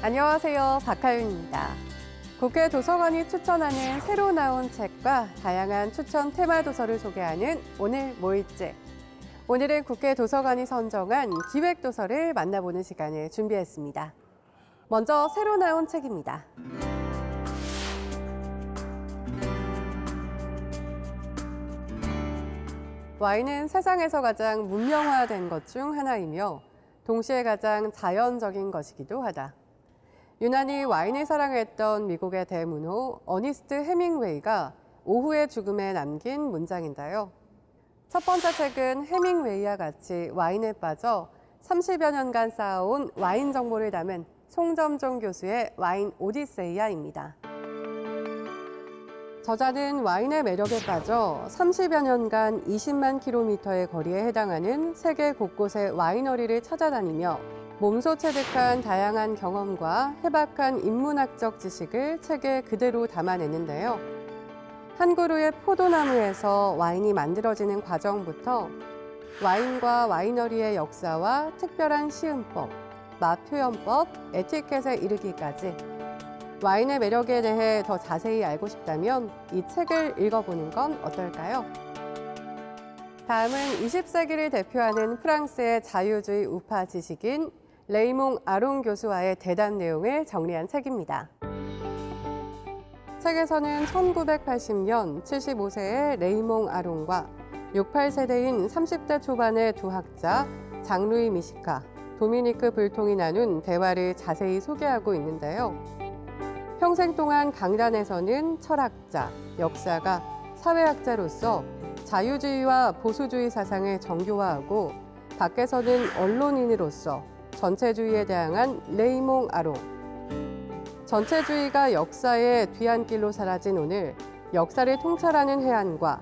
안녕하세요. 박하윤입니다. 국회 도서관이 추천하는 새로 나온 책과 다양한 추천 테마 도서를 소개하는 오늘 뭐 읽지? 오늘은 국회 도서관이 선정한 기획도서를 만나보는 시간을 준비했습니다. 먼저 새로 나온 책입니다. 와인은 세상에서 가장 문명화된 것 중 하나이며 동시에 가장 자연적인 것이기도 하다. 유난히 와인을 사랑했던 미국의 대문호 어니스트 해밍웨이가 오후의 죽음에 남긴 문장인데요. 첫 번째 책은 해밍웨이와 같이 와인에 빠져 30여 년간 쌓아온 와인 정보를 담은 송점종 교수의 와인 오디세이아입니다. 저자는 와인의 매력에 빠져 30여 년간 20만 킬로미터의 거리에 해당하는 세계 곳곳의 와이너리를 찾아다니며 몸소 체득한 다양한 경험과 해박한 인문학적 지식을 책에 그대로 담아내는데요. 한 그루의 포도나무에서 와인이 만들어지는 과정부터 와인과 와이너리의 역사와 특별한 시음법, 맛 표현법, 에티켓에 이르기까지 와인의 매력에 대해 더 자세히 알고 싶다면 이 책을 읽어보는 건 어떨까요? 다음은 20세기를 대표하는 프랑스의 자유주의 우파 지식인 레이몽 아롱 교수와의 대담 내용을 정리한 책입니다. 책에서는 1980년 75세의 레이몽 아롱과 68세대인 30대 초반의 두 학자 장루이 미시카, 도미니크 불통이 나눈 대화를 자세히 소개하고 있는데요. 평생 동안 강단에서는 철학자, 역사가, 사회학자로서 자유주의와 보수주의 사상을 정교화하고 밖에서는 언론인으로서 전체주의에 대항한 레이몽 아롱. 전체주의가 역사의 뒤안길로 사라진 오늘, 역사를 통찰하는 해안과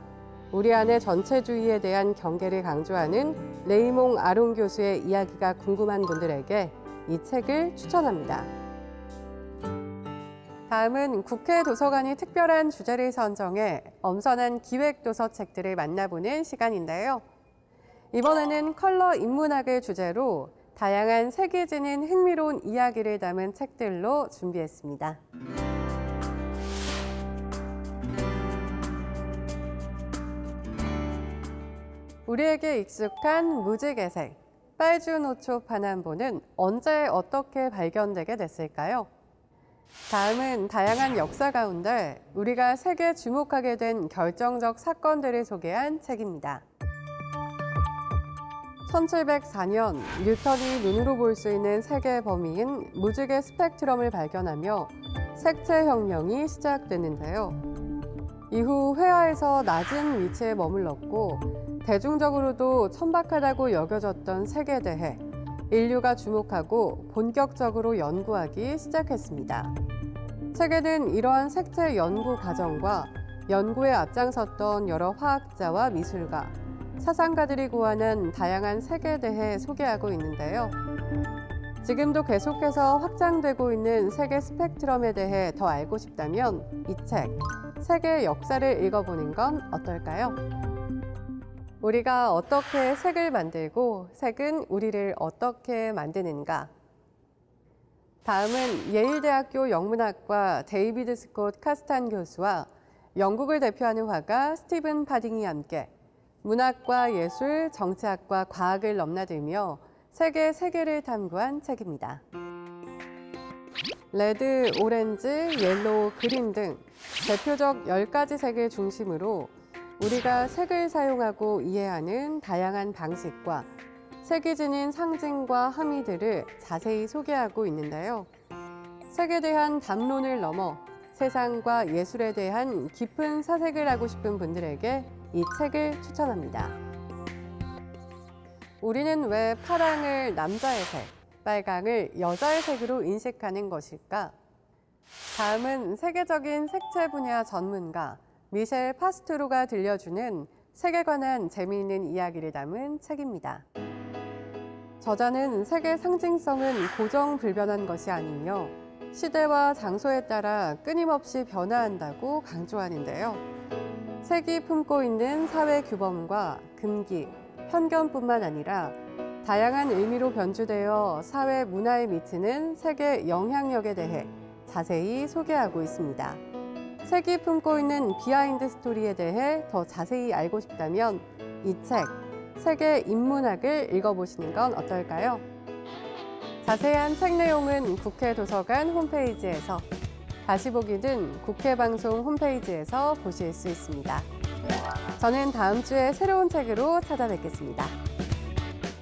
우리 안의 전체주의에 대한 경계를 강조하는 레이몽 아롱 교수의 이야기가 궁금한 분들에게 이 책을 추천합니다. 다음은 국회 도서관이 특별한 주제를 선정해 엄선한 기획도서 책들을 만나보는 시간인데요. 이번에는 컬러 인문학을 주제로 다양한 색이 지닌 흥미로운 이야기를 담은 책들로 준비했습니다. 우리에게 익숙한 무지개 색, 빨주노초 파남보는 언제 어떻게 발견되게 됐을까요? 다음은 다양한 역사 가운데 우리가 색에 주목하게 된 결정적 사건들을 소개한 책입니다. 1704년 뉴턴이 눈으로 볼 수 있는 색의 범위인 무지개 스펙트럼을 발견하며 색채 혁명이 시작됐는데요. 이후 회화에서 낮은 위치에 머물렀고 대중적으로도 천박하다고 여겨졌던 색에 대해 인류가 주목하고 본격적으로 연구하기 시작했습니다. 책에는 이러한 색채 연구 과정과 연구에 앞장섰던 여러 화학자와 미술가, 사상가들이 고안한 다양한 색에 대해 소개하고 있는데요. 지금도 계속해서 확장되고 있는 색의 스펙트럼에 대해 더 알고 싶다면 이 책, 색의 역사를 읽어보는 건 어떨까요? 우리가 어떻게 색을 만들고 색은 우리를 어떻게 만드는가? 다음은 예일대학교 영문학과 데이비드 스콧 카스탄 교수와 영국을 대표하는 화가 스티븐 파딩이 함께 문학과 예술, 정치학과 과학을 넘나들며 색의 세계를 탐구한 책입니다. 레드, 오렌지, 옐로우, 그린 등 대표적 10가지 색을 중심으로 우리가 색을 사용하고 이해하는 다양한 방식과 색이 지닌 상징과 함의들을 자세히 소개하고 있는데요. 색에 대한 담론을 넘어 세상과 예술에 대한 깊은 사색을 하고 싶은 분들에게 이 책을 추천합니다. 우리는 왜 파랑을 남자의 색, 빨강을 여자의 색으로 인식하는 것일까? 다음은 세계적인 색채 분야 전문가 미셸 파스트로가 들려주는 색에 관한 재미있는 이야기를 담은 책입니다. 저자는 색의 상징성은 고정불변한 것이 아니며 시대와 장소에 따라 끊임없이 변화한다고 강조하는데요. 색이 품고 있는 사회 규범과 금기, 편견뿐만 아니라 다양한 의미로 변주되어 사회 문화에 미치는 색의 영향력에 대해 자세히 소개하고 있습니다. 색이 품고 있는 비하인드 스토리에 대해 더 자세히 알고 싶다면 이 책, 색의 인문학을 읽어보시는 건 어떨까요? 자세한 책 내용은 국회 도서관 홈페이지에서, 다시 보기는 국회 방송 홈페이지에서 보실 수 있습니다. 저는 다음 주에 새로운 책으로 찾아뵙겠습니다.